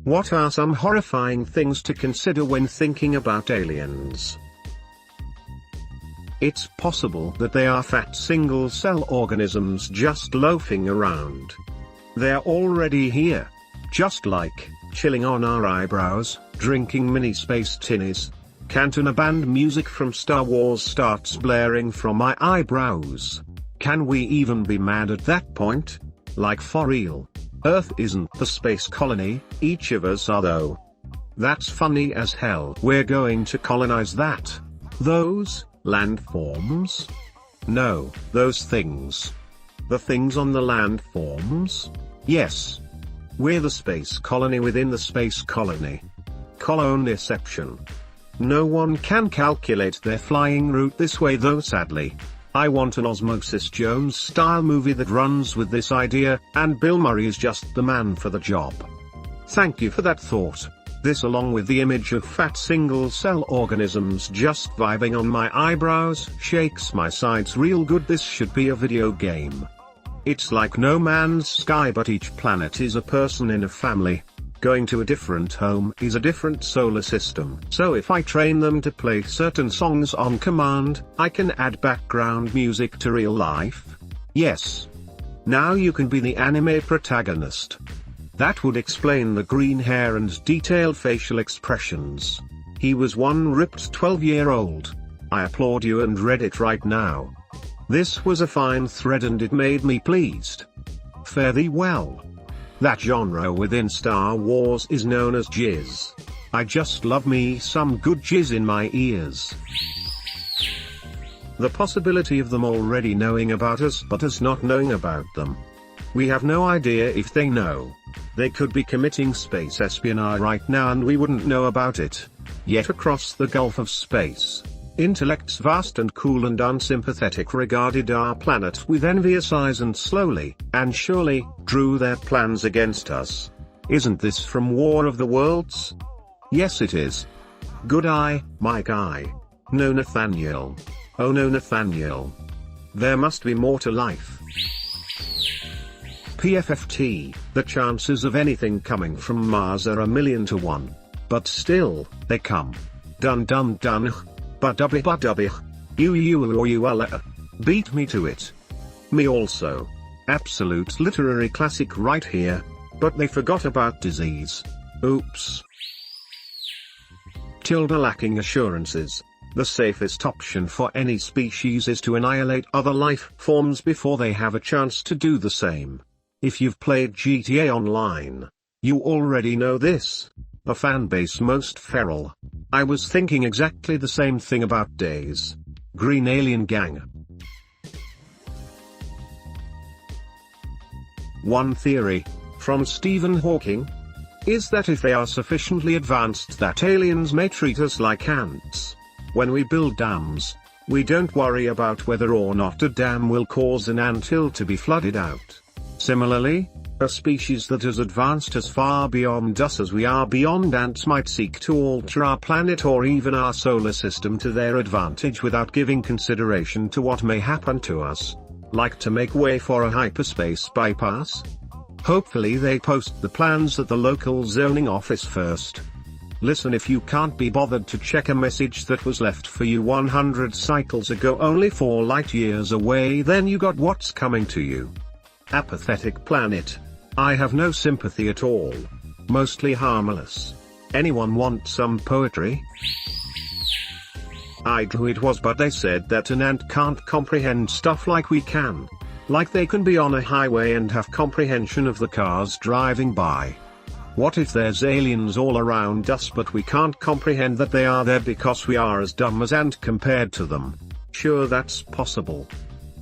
What are some horrifying things to consider when thinking about aliens? It's possible that they are fat single-cell organisms just loafing around. They're already here. Just like, chilling on our eyebrows, drinking mini-space tinnies. Cantona band music from Star Wars starts blaring from my eyebrows. Can we even be mad at that point? Like for real. Earth isn't the space colony, each of us are though. That's funny as hell. We're going to colonize that. Those landforms? No, those things. The things on the landforms? Yes. We're the space colony within the space colony. Coloniception. No one can calculate their flying route this way though, sadly. I want an Osmosis Jones style movie that runs with this idea, and Bill Murray is just the man for the job. Thank you for that thought. This, along with the image of fat single-cell organisms just vibing on my eyebrows, shakes my sides real good. This should be a video game. It's like No Man's Sky, but each planet is a person in a family. Going to a different home is a different solar system. So if I train them to play certain songs on command, I can add background music to real life. Yes. Now you can be the anime protagonist. That would explain the green hair and detailed facial expressions. He was one ripped 12-year-old. I applaud you and Reddit right now. This was a fine thread and it made me pleased. Fare thee well. That genre within Star Wars is known as jizz. I just love me some good jizz in my ears. The possibility of them already knowing about us but us not knowing about them. We have no idea if they know. They could be committing space espionage right now and we wouldn't know about it. Yet across the gulf of space, intellects vast and cool and unsympathetic regarded our planet with envious eyes and slowly, and surely, drew their plans against us. Isn't this from War of the Worlds? Yes it is. Good eye, my guy. No Nathaniel. Oh no Nathaniel. There must be more to life. PFFT, the chances of anything coming from Mars are 1,000,000 to 1. But still, they come. Dun dun dun. Ba-dubby ba-dubby. You beat me to it. Me also. Absolute literary classic right here. But they forgot about disease. Oops. Tilda lacking assurances. The safest option for any species is to annihilate other life forms before they have a chance to do the same. If you've played GTA Online, you already know this. A fanbase most feral. I was thinking exactly the same thing about Days. Green Alien Gang. One theory, from Stephen Hawking, is that if they are sufficiently advanced that aliens may treat us like ants. When we build dams, we don't worry about whether or not a dam will cause an anthill to be flooded out. Similarly, a species that is advanced as far beyond us as we are beyond ants might seek to alter our planet or even our solar system to their advantage without giving consideration to what may happen to us. Like to make way for a hyperspace bypass? Hopefully they post the plans at the local zoning office first. Listen, if you can't be bothered to check a message that was left for you 100 cycles ago only 4 light years away, then you got what's coming to you. Apathetic planet. I have no sympathy at all. Mostly harmless. Anyone want some poetry? I'd who it was, but they said that an ant can't comprehend stuff like we can. Like they can be on a highway and have comprehension of the cars driving by. What if there's aliens all around us but we can't comprehend that they are there because we are as dumb as ant compared to them? Sure, that's possible.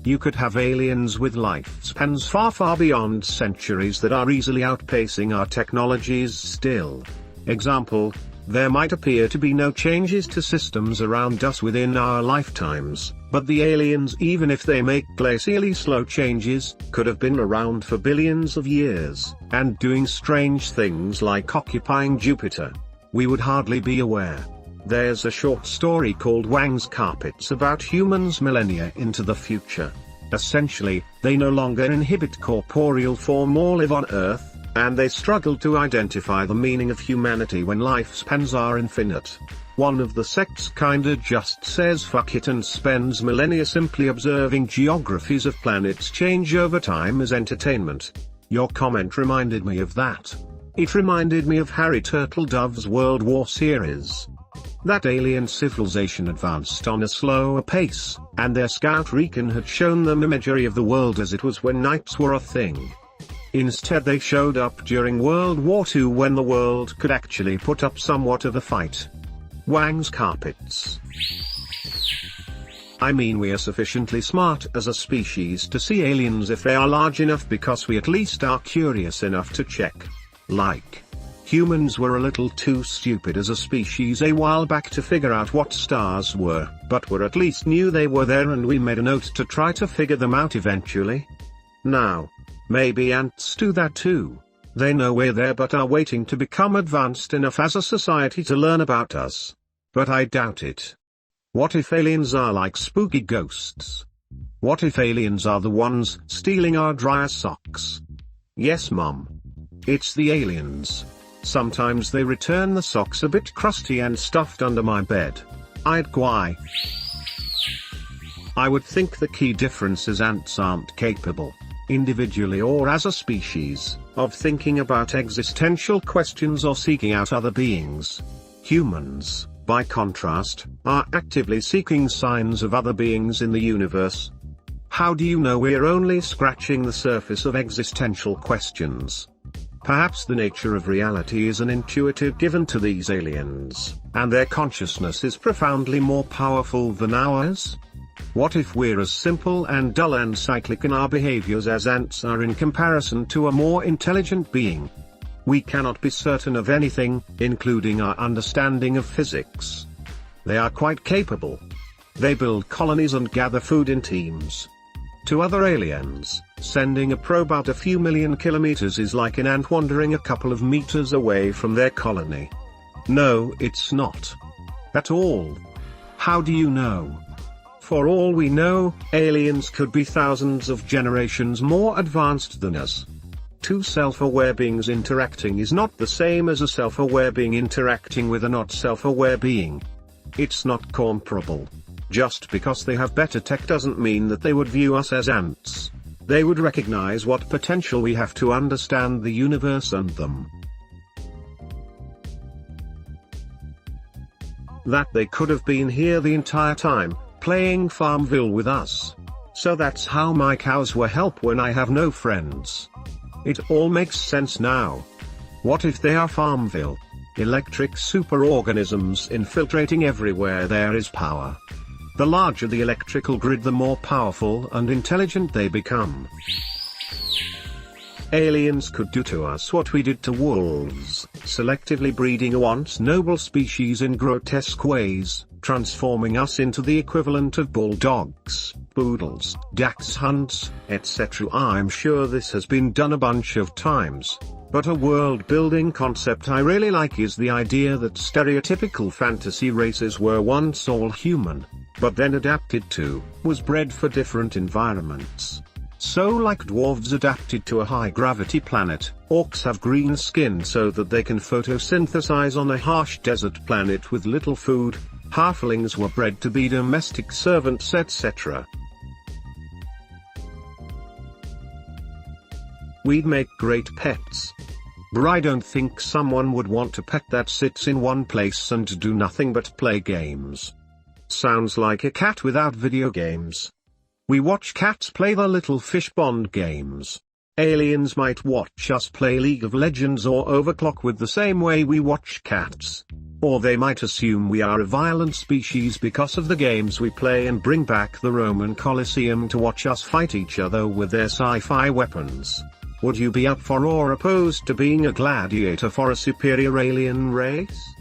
You could have aliens with lifespans far beyond centuries that are easily outpacing our technologies still. Example, there might appear to be no changes to systems around us within our lifetimes, but the aliens, even if they make glacially slow changes, could have been around for billions of years, and doing strange things like occupying Jupiter. We would hardly be aware. There's a short story called Wang's Carpets about humans millennia into the future. Essentially, they no longer inhibit corporeal form or live on Earth, And they struggle to identify the meaning of humanity when lifespans are infinite. One of the sects kinda just says fuck it and spends millennia simply observing geographies of planets change over time as entertainment. Your comment reminded me of that. It reminded me of Harry Turtledove's World War series. That alien civilization advanced on a slower pace, and their scout recon had shown them imagery of the world as it was when knights were a thing. Instead they showed up during World War II when the world could actually put up somewhat of a fight. Wang's carpets. I mean, we are sufficiently smart as a species to see aliens if they are large enough, because we at least are curious enough to check. Like, humans were a little too stupid as a species a while back to figure out what stars were, but we at least knew they were there and we made a note to try to figure them out eventually. Now, maybe ants do that too. They know we're there but are waiting to become advanced enough as a society to learn about us. But I doubt it. What if aliens are like spooky ghosts? What if aliens are the ones stealing our dryer socks? Yes, Mom. It's the aliens. Sometimes they return the socks a bit crusty and stuffed under my bed. I'd cry. I would think the key difference is ants aren't capable, individually or as a species, of thinking about existential questions or seeking out other beings. Humans, by contrast, are actively seeking signs of other beings in the universe. How do you know we're only scratching the surface of existential questions? Perhaps the nature of reality is an intuitive given to these aliens, and their consciousness is profoundly more powerful than ours? What if we're as simple and dull and cyclic in our behaviors as ants are in comparison to a more intelligent being? We cannot be certain of anything, including our understanding of physics. They are quite capable. They build colonies and gather food in teams. To other aliens, sending a probe out a few million kilometers is like an ant wandering a couple of meters away from their colony. No, it's not. At all. How do you know? For all we know, aliens could be thousands of generations more advanced than us. Two self-aware beings interacting is not the same as a self-aware being interacting with a not self-aware being. It's not comparable. Just because they have better tech doesn't mean that they would view us as ants. They would recognize what potential we have to understand the universe and them. That they could have been here the entire time, playing Farmville with us. So that's how my cows were help when I have no friends. It all makes sense now. What if they are Farmville? Electric superorganisms infiltrating everywhere there is power. The larger the electrical grid, the more powerful and intelligent they become. Aliens could do to us what we did to wolves, selectively breeding a once noble species in grotesque ways, transforming us into the equivalent of bulldogs, poodles, dachshunds, etc. I'm sure this has been done a bunch of times. But a world-building concept I really like is the idea that stereotypical fantasy races were once all human, but then adapted to, was bred for different environments. So like dwarves adapted to a high-gravity planet, orcs have green skin so that they can photosynthesize on a harsh desert planet with little food, halflings were bred to be domestic servants, etc. We'd make great pets. But I don't think someone would want a pet that sits in one place and do nothing but play games. Sounds like a cat without video games. We watch cats play the little fish bond games. Aliens might watch us play League of Legends or Overclock with the same way we watch cats. Or they might assume we are a violent species because of the games we play and bring back the Roman Colosseum to watch us fight each other with their sci-fi weapons. Would you be up for or opposed to being a gladiator for a superior alien race?